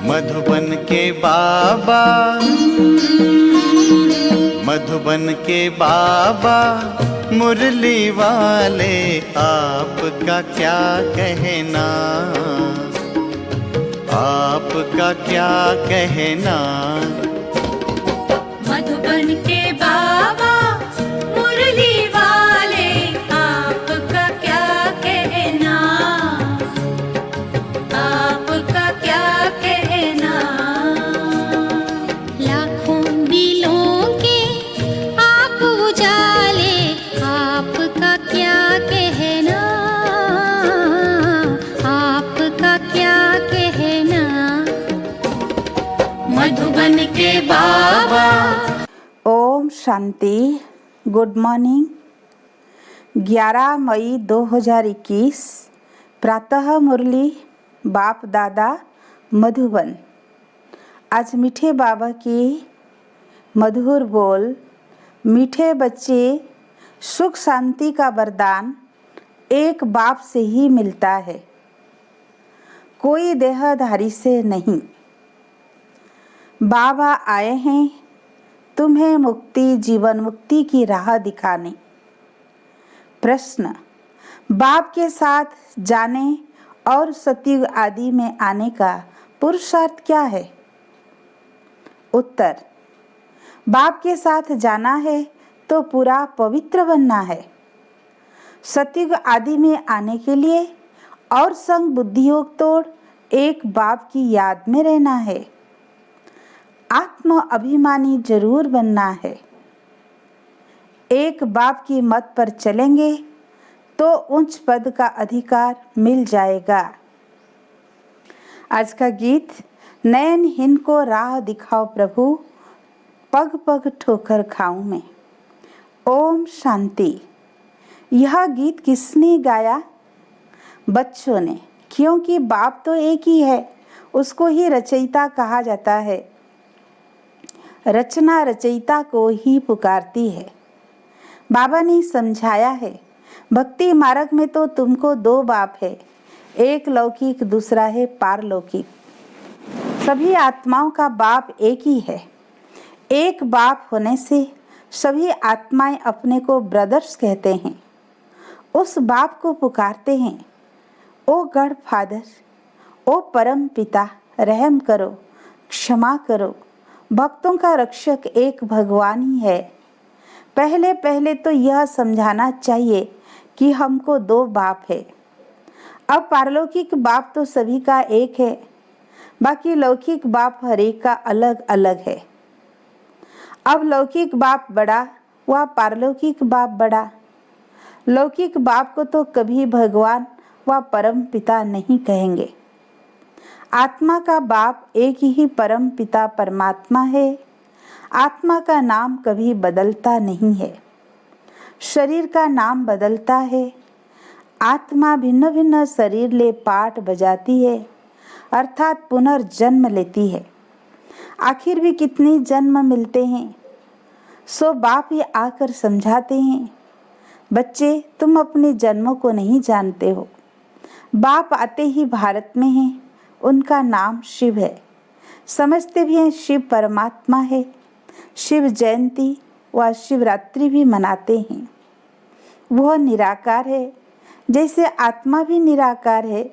मधुबन के बाबा, मधुबन के बाबा मुरली वाले, आपका क्या कहना, आपका क्या कहना। मधुबन के बाबा मुरली वाले, आपका क्या कहना, आपका क्या कहना। लाखों दिलों के आप उजाले, आपका क्या कहना, आपका क्या कहना। मधुबन के बाबा। ओम शांति। Good morning. 11 मई 2021 प्रातः मुरली बाप दादा मधुबन। आज मीठे बाबा की मधुर बोल, मीठे बच्चे, सुख शांति का वरदान एक बाप से ही मिलता है, कोई देहधारी से नहीं। बाबा आए हैं तुम्हें मुक्ति, जीवन मुक्ति की राह दिखाने। प्रश्न, बाप के साथ जाने और सतयुग आदि में आने का पुरुषार्थ क्या है? उत्तर, बाप के साथ जाना है तो पूरा पवित्र बनना है। सतयुग आदि में आने के लिए और संग बुद्धियोग तोड़ एक बाप की याद में रहना है। आत्म अभिमानी जरूर बनना है। एक बाप की मत पर चलेंगे तो उच्च पद का अधिकार मिल जाएगा। आज का गीत, नयनहीन को राह दिखाओ प्रभु, पग पग ठोकर खाऊं मैं। ओम शांति। यह गीत किसने गाया? बच्चों ने, क्योंकि बाप तो एक ही है, उसको ही रचयिता कहा जाता है। रचना रचयिता को ही पुकारती है। बाबा ने समझाया है, भक्ति मार्ग में तो तुमको दो बाप है, एक लौकिक, दूसरा है पारलौकिक। सभी आत्माओं का बाप एक ही है। एक बाप होने से सभी आत्माएं अपने को ब्रदर्स कहते हैं। उस बाप को पुकारते हैं, ओ गॉड फादर, ओ परम पिता, रहम करो, क्षमा करो। भक्तों का रक्षक एक भगवान ही है। पहले पहले तो यह समझाना चाहिए कि हमको दो बाप है। अब पारलौकिक बाप तो सभी का एक है, बाकी लौकिक बाप हर एक का अलग अलग है। अब लौकिक बाप बड़ा व पारलौकिक बाप बड़ा। लौकिक बाप को तो कभी भगवान व परम पिता नहीं कहेंगे। आत्मा का बाप एक ही परम पिता परमात्मा है। आत्मा का नाम कभी बदलता नहीं है। शरीर का नाम बदलता है। आत्मा भिन्न भिन्न शरीर ले पाठ बजाती है, अर्थात पुनर्जन्म लेती है। आखिर भी कितने जन्म मिलते हैं, सो बाप ही आकर समझाते हैं, बच्चे तुम अपने जन्मों को नहीं जानते हो। बाप आते ही भारत में हैं, उनका नाम शिव है। समझते भी हैं शिव परमात्मा है। शिव जयंती व शिवरात्रि भी मनाते हैं। वह निराकार है, जैसे आत्मा भी निराकार है।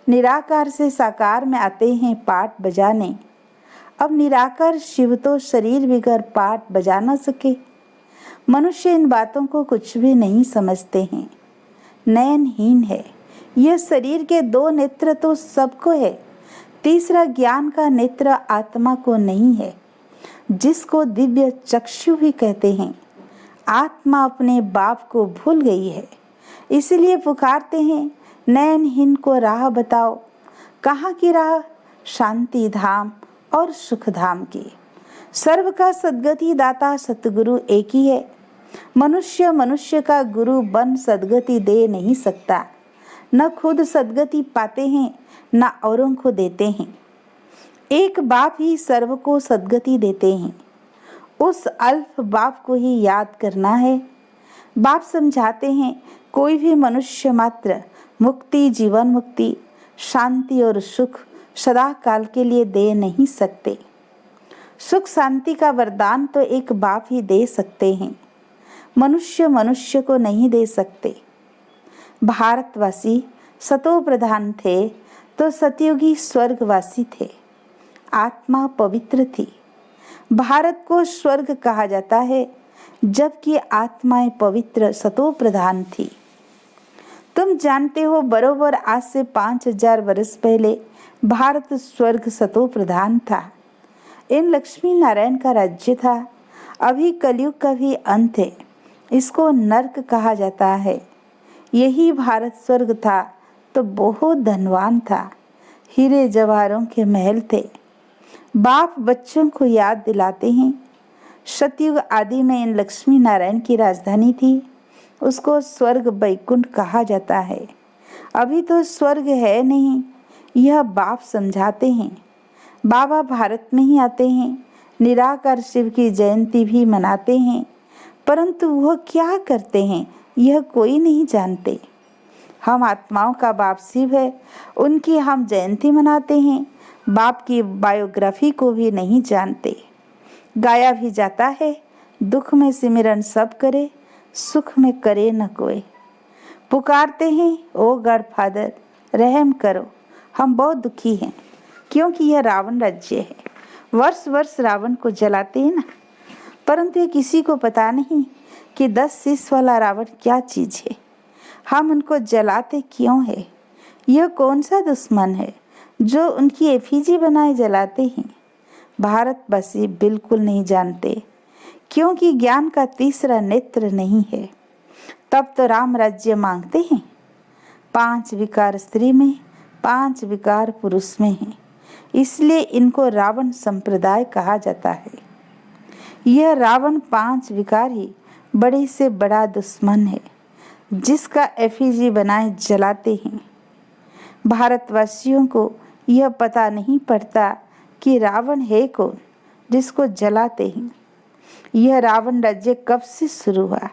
निराकार से साकार में आते हैं पाठ बजाने। अब निराकार शिव तो शरीर बिगर पाठ बजा न सके। मनुष्य इन बातों को कुछ भी नहीं समझते हैं। नयनहीन है। यह शरीर के दो नेत्र तो सबको है, तीसरा ज्ञान का नेत्र आत्मा को नहीं है, जिसको दिव्य चक्षु भी कहते हैं। आत्मा अपने बाप को भूल गई है। इसलिए पुकारते हैं, नयनहीन को राह बताओ। कहाँ की राह? शांति धाम और सुख धाम की। सर्व का सद्गति दाता सतगुरु एक ही है। मनुष्य मनुष्य का गुरु बन सद्गति दे नहीं सकता। न खुद सद्गति पाते हैं, न औरों को देते हैं। एक बाप ही सर्व को सद्गति देते हैं। उस अल्प बाप को ही याद करना है। बाप समझाते हैं, कोई भी मनुष्य मात्र मुक्ति, जीवन मुक्ति, शांति और सुख सदा काल के लिए दे नहीं सकते। सुख शांति का वरदान तो एक बाप ही दे सकते हैं। मनुष्य मनुष्य को नहीं दे सकते। भारतवासी सतो प्रधान थे तो सतयुगी स्वर्गवासी थे। आत्मा पवित्र थी। भारत को स्वर्ग कहा जाता है, जबकि आत्माएं पवित्र सतो प्रधान थी। तुम जानते हो, बरोबर आज से 5000 वर्ष पहले भारत स्वर्ग सतो प्रधान था। इन लक्ष्मी नारायण का राज्य था। अभी कलयुग का भी अंत है। इसको नर्क कहा जाता है। यही भारत स्वर्ग था तो बहुत धनवान था। हीरे जवाहरों के महल थे। बाप बच्चों को याद दिलाते हैं, सतयुग आदि में इन लक्ष्मी नारायण की राजधानी थी। उसको स्वर्ग वैकुंठ कहा जाता है। अभी तो स्वर्ग है नहीं, यह बाप समझाते हैं। बाबा भारत में ही आते हैं, निराकार शिव की जयंती भी मनाते हैं, परंतु वह क्या करते हैं यह कोई नहीं जानते। हम आत्माओं का बाप शिव है, उनकी हम जयंती मनाते हैं। बाप की बायोग्राफी को भी नहीं जानते। गाया भी जाता है, दुख में सिमरन सब करे, सुख में करे न कोई। पुकारते हैं, ओ गॉड फादर रहम करो, हम बहुत दुखी हैं, क्योंकि यह रावण राज्य है। वर्ष वर्ष रावण को जलाते हैं ना, परंतु ये किसी को पता नहीं कि 10 शीश वाला रावण क्या चीज है। हम उनको जलाते क्यों है? यह कौन सा दुश्मन है जो उनकी एफिजी बनाए जलाते हैं? भारतवासी बिल्कुल नहीं जानते, क्योंकि ज्ञान का तीसरा नेत्र नहीं है। तब तो राम राज्य मांगते हैं। 5 विकार स्त्री में, 5 विकार पुरुष में हैं, इसलिए इनको रावण संप्रदाय कहा जाता है। यह रावण 5 विकार ही बड़े से बड़ा दुश्मन है, जिसका एफिजी बनाए जलाते हैं। भारतवासियों को यह पता नहीं पड़ता कि रावण है कौन जिसको जलाते हैं। यह रावण राज्य कब से शुरू हुआ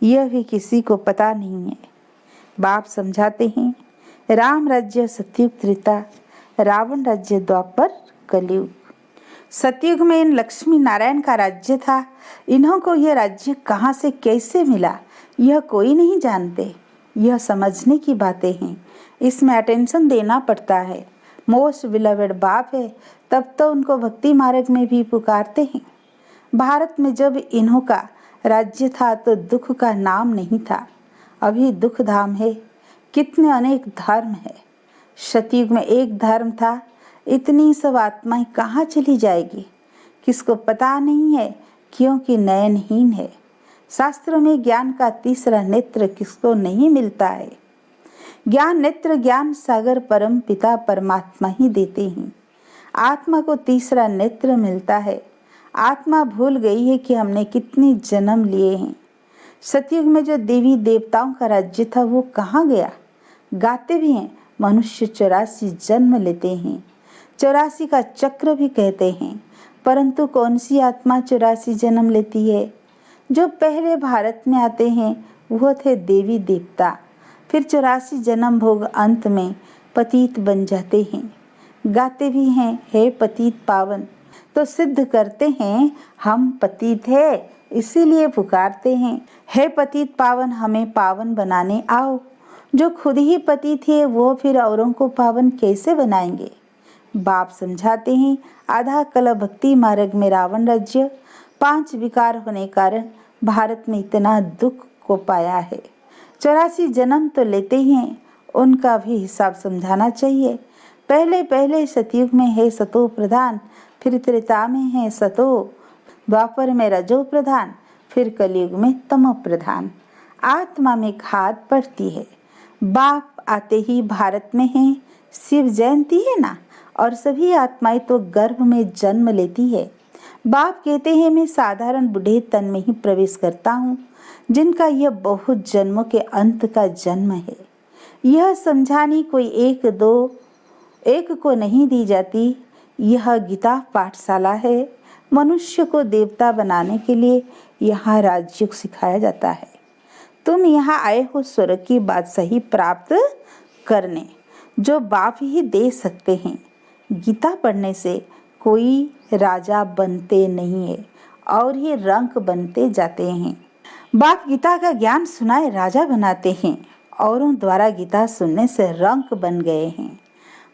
यह भी किसी को पता नहीं है। बाप समझाते हैं, राम राज्य सतयुग त्रेता, रावण राज्य द्वापर कलयुग। सतयुग में इन लक्ष्मी नारायण का राज्य था। इन्हों को यह राज्य कहाँ से कैसे मिला यह कोई नहीं जानते। यह समझने की बातें हैं, इसमें अटेंशन देना पड़ता है। मोस्ट बिलवेड बाप है, तब तो उनको भक्ति मार्ग में भी पुकारते हैं। भारत में जब इन्हों का राज्य था तो दुख का नाम नहीं था। अभी दुख धाम है। कितने अनेक धर्म है। सतयुग में एक धर्म था। इतनी सब आत्माएं कहाँ चली जाएगी किसको पता नहीं है, क्योंकि नयनहीन है। शास्त्रों में ज्ञान का तीसरा नेत्र किसको नहीं मिलता है। ज्ञान नेत्र ज्ञान सागर परम पिता परमात्मा ही देते हैं। आत्मा को तीसरा नेत्र मिलता है। आत्मा भूल गई है कि हमने कितने जन्म लिए हैं। सतयुग में जो देवी देवताओं का राज्य था वो कहाँ गया? गाते भी हैं, मनुष्य 84 जन्म लेते हैं। 84 का चक्र भी कहते हैं, परंतु कौन सी आत्मा 84 जन्म लेती है? जो पहले भारत में आते हैं वो थे देवी देवता, फिर 84 जन्म भोग अंत में पतित बन जाते हैं। गाते भी हैं, हे पतित पावन, तो सिद्ध करते हैं हम पतित है, इसीलिए पुकारते हैं, हे पतित पावन हमें पावन बनाने आओ। जो खुद ही पतित है वो फिर औरों को पावन कैसे बनाएंगे? बाप समझाते हैं, आधा कला भक्ति मार्ग में रावण राज्य 5 विकार होने कारण भारत में इतना दुख को पाया है। 84 जन्म तो लेते ही हैं, उनका भी हिसाब समझाना चाहिए। पहले सतयुग में है सतो प्रधान, फिर त्रेता में है सतो, द्वापर में रजो प्रधान, फिर कलयुग में तमो प्रधान। आत्मा में खाद पड़ती है। बाप आते ही भारत में है, शिव जयंती है ना, और सभी आत्माएं तो गर्भ में जन्म लेती है। बाप कहते हैं मैं साधारण बूढ़े तन में ही प्रवेश करता हूँ, जिनका यह बहुत जन्मों के अंत का जन्म है। यह समझानी कोई एक को नहीं दी जाती। यह गीता पाठशाला है। मनुष्य को देवता बनाने के लिए यहाँ राजयोग सिखाया जाता है। तुम यहाँ आए हो स्वर्ग की बादशाही प्राप्त करने, जो बाप ही दे सकते हैं। गीता पढ़ने से कोई राजा बनते नहीं है और ये रंक बनते जाते हैं। बाप गीता का ज्ञान सुनाए राजा बनाते हैं, औरों द्वारा गीता सुनने से रंक बन गए हैं।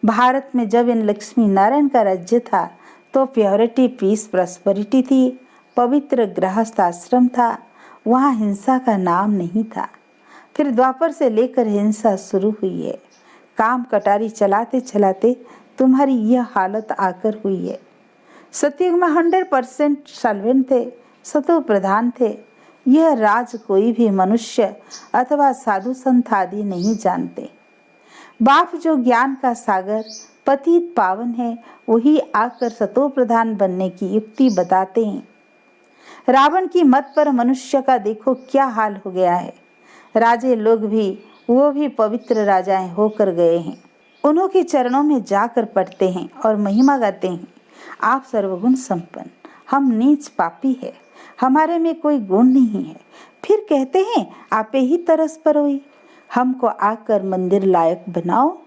भारत में जब इन लक्ष्मी नारायण का राज्य था तो प्योरिटी, पीस, प्रॉस्पेरिटी थी। पवित्र गृहस्थ आश्रम था, वहाँ हिंसा का नाम नहीं था। फिर द्वापर से लेकर हिंसा शुरू हुई है। काम कटारी चलाते चलाते तुम्हारी यह हालत आकर हुई है। सतयुग में 100% सॉल्वेंट थे, सतो प्रधान थे। यह राज कोई भी मनुष्य अथवा साधु संत आदि नहीं जानते। बाप जो ज्ञान का सागर पतित पावन है, वही आकर सतो प्रधान बनने की युक्ति बताते हैं। रावण की मत पर मनुष्य का देखो क्या हाल हो गया है। राजे लोग भी, वो भी पवित्र राजाएं होकर गए हैं। उन्हों के चरणों में जाकर पढ़ते हैं और महिमा गाते हैं, आप सर्वगुण संपन्न, हम नीच पापी है, हमारे में कोई गुण नहीं है। फिर कहते हैं आपे ही तरस पर हुई, हमको आकर मंदिर लायक बनाओ।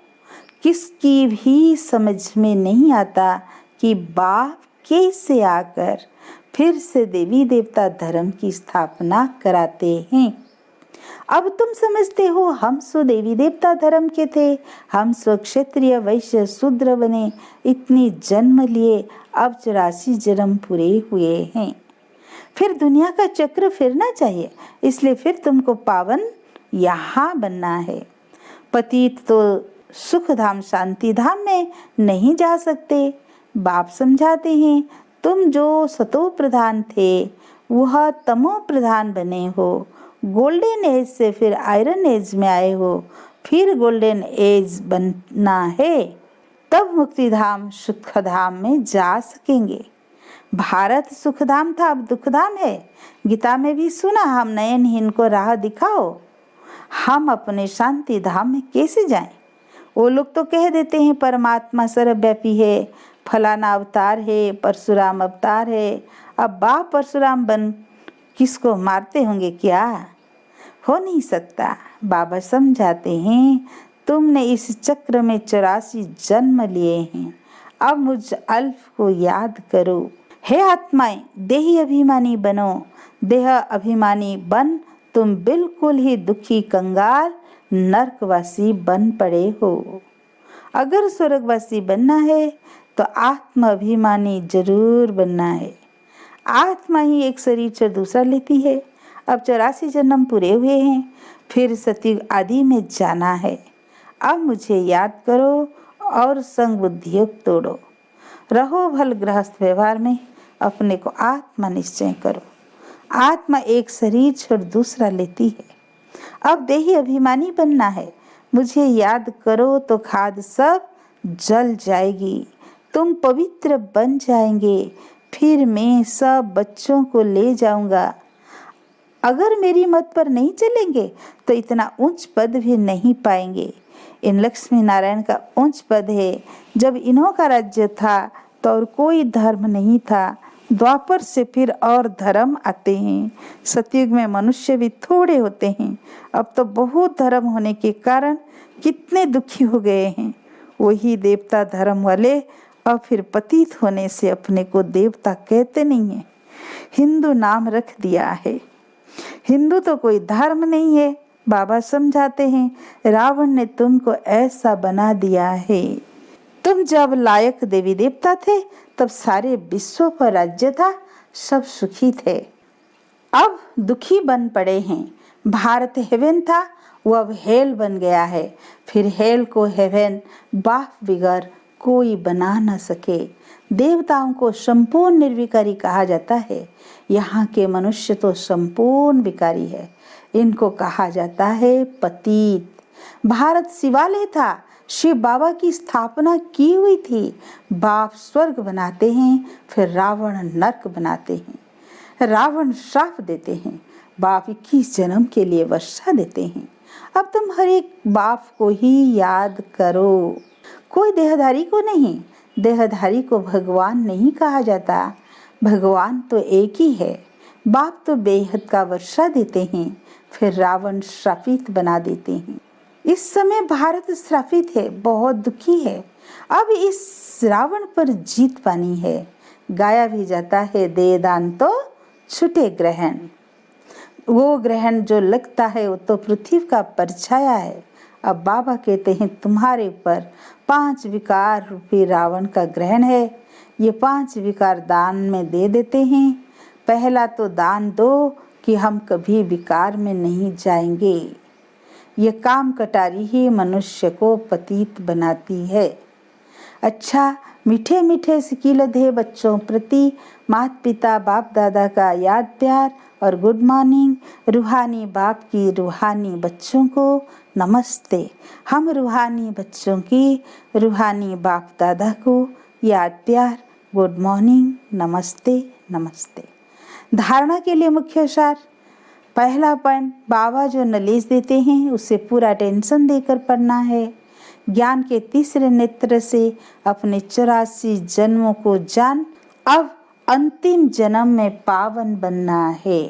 किसकी भी समझ में नहीं आता कि बाप कैसे आकर फिर से देवी देवता धर्म की स्थापना कराते हैं। अब तुम समझते हो हम सो देवी देवता धर्म के थे, हम सो क्षत्रिय वैश्य शूद्र बने, इतनी जन्म लिए, अब 84 जन्म पूरे हुए हैं। फिर दुनिया का चक्र फिरना चाहिए, इसलिए फिर तुमको पावन यहाँ बनना है। पतित तो सुख धाम शांति धाम में नहीं जा सकते। बाप समझाते हैं तुम जो सतो प्रधान थे वह तमो प्रधान बने हो। गोल्डन एज से फिर आयरन एज में आए हो, फिर गोल्डन एज बनना है, तब मुक्ति धाम सुख धाम में जा सकेंगे। भारत सुखधाम था, अब दुखधाम है। गीता में भी सुना, हम नयनहीन को राह दिखाओ। हम अपने शांति धाम में कैसे जाएं? वो लोग तो कह देते हैं परमात्मा सर्वव्यापी है, फलाना अवतार है, परशुराम अवतार है। अब बाप परशुराम बन किसको मारते होंगे क्या? हो नहीं सकता। बाबा समझाते हैं तुमने इस चक्र में 84 जन्म लिए हैं, अब मुझ अल्फ को याद करो। हे आत्माएं, देही अभिमानी बनो। देह अभिमानी बन तुम बिल्कुल ही दुखी कंगाल नरकवासी बन पड़े हो। अगर स्वर्गवासी बनना है तो आत्म अभिमानी जरूर बनना है। आत्मा ही एक शरीर से दूसरा लेती है। अब 84 जन्म पूरे हुए हैं, फिर सतयुग आदि में जाना है। अब मुझे याद करो और संग बुद्धियोग तोड़ो। रहो भल गृहस्थ व्यवहार में, अपने को आत्मा निश्चय करो। आत्मा एक शरीर छोड़ दूसरा लेती है। अब देही अभिमानी बनना है। मुझे याद करो तो खाद सब जल जाएगी, तुम पवित्र बन जाएंगे। फिर मैं सब बच्चों को ले जाऊंगा। अगर मेरी मत पर नहीं चलेंगे तो इतना उच्च पद भी नहीं पाएंगे। इन लक्ष्मी नारायण का उच्च पद है। जब इन्हों का राज्य था तो और कोई धर्म नहीं था। द्वापर से फिर और धर्म आते हैं। सतयुग में मनुष्य भी थोड़े होते हैं। अब तो बहुत धर्म होने के कारण कितने दुखी हो गए हैं। वही देवता धर्म वाले अब फिर पतित होने से अपने को देवता कहते नहीं है, हिंदू नाम रख दिया है। हिंदू तो कोई धर्म नहीं है। बाबा समझाते हैं रावण ने तुमको ऐसा बना दिया है। तुम जब लायक देवी देवता थे तब सारे विश्व पर राज्य था, सब सुखी थे। अब दुखी बन पड़े हैं। भारत हेवन था, वो अब हेल बन गया है। फिर हेल को हेवन बाप बिगर कोई बना न सके। देवताओं को संपूर्ण निर्विकारी कहा जाता है, यहाँ के मनुष्य तो संपूर्ण विकारी है। इनको कहा जाता है पतित। भारत शिवालय था, शिव बाबा की स्थापना की हुई थी। बाप स्वर्ग बनाते हैं, फिर रावण नरक बनाते हैं। रावण श्राप देते हैं, बाप 21 जन्म के लिए वर्षा देते हैं। अब तुम हर एक बाप को ही याद करो, कोई देहधारी को नहीं। देहधारी को भगवान नहीं कहा जाता, भगवान तो एक ही है। बाप तो बेहद का वर्षा देते हैं, फिर रावण श्रापित बना देते हैं। इस समय भारत श्रापित है, बहुत दुखी है। अब इस रावण पर जीत पानी है। गाया भी जाता है, दे दान तो छूटे ग्रहण। वो ग्रहण जो लगता है वो तो पृथ्वी का परछाया है। अब बाबा कहते हैं तुम्हारे ऊपर 5 विकार रूपी रावण का ग्रहण है। ये 5 विकार दान में दे देते हैं। पहला तो दान दो कि हम कभी विकार में नहीं जाएंगे। ये काम कटारी ही मनुष्य को पतित बनाती है। अच्छा, मीठे मीठे सिकीलत है बच्चों प्रति माता पिता बाप दादा का याद प्यार और गुड मॉर्निंग। रूहानी बाप की रूहानी बच्चों को नमस्ते। हम रूहानी बच्चों की रूहानी बाप दादा को याद प्यार, गुड मॉर्निंग, नमस्ते नमस्ते। धारणा के लिए मुख्य सार। पहला पॉइंट, बाबा जो नॉलेज देते हैं उसे पूरा टेंशन देकर पढ़ना है। ज्ञान के तीसरे नेत्र से अपने 84 जन्मों को जान अब अंतिम जन्म में पावन बनना है।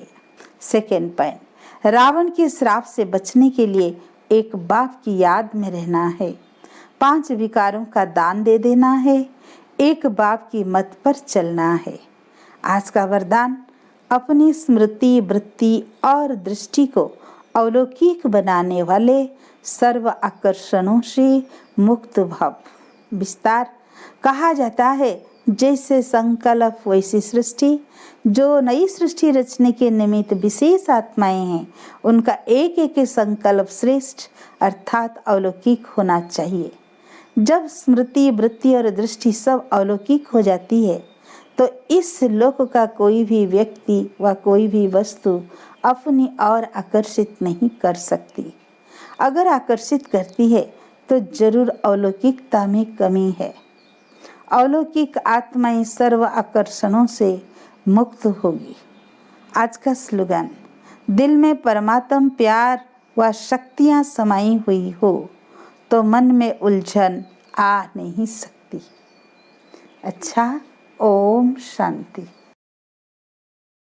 सेकेंड पॉइंट, रावण के श्राप से बचने के लिए एक बाप की याद में रहना है। 5 विकारों का दान दे देना है। एक बाप की मत पर चलना है। आज का वरदान, अपनी स्मृति वृत्ति और दृष्टि को अलौकिक बनाने वाले सर्व आकर्षणों से मुक्त भव। विस्तार, कहा जाता है जैसे संकल्प वैसी सृष्टि। जो नई सृष्टि रचने के निमित्त विशेष आत्माएं हैं, उनका एक एक संकल्प श्रेष्ठ अर्थात अलौकिक होना चाहिए। जब स्मृति वृत्ति और दृष्टि सब अलौकिक हो जाती है तो इस लोक का कोई भी व्यक्ति व कोई भी वस्तु अपनी ओर आकर्षित नहीं कर सकती। अगर आकर्षित करती है तो जरूर अलौकिकता में कमी है। अलौकिक आत्माएं सर्व आकर्षणों से मुक्त होगी। आज का स्लोगन, दिल में परमात्म प्यार व शक्तियाँ समाई हुई हो तो मन में उलझन आ नहीं सकती। अच्छा, ओम शांति।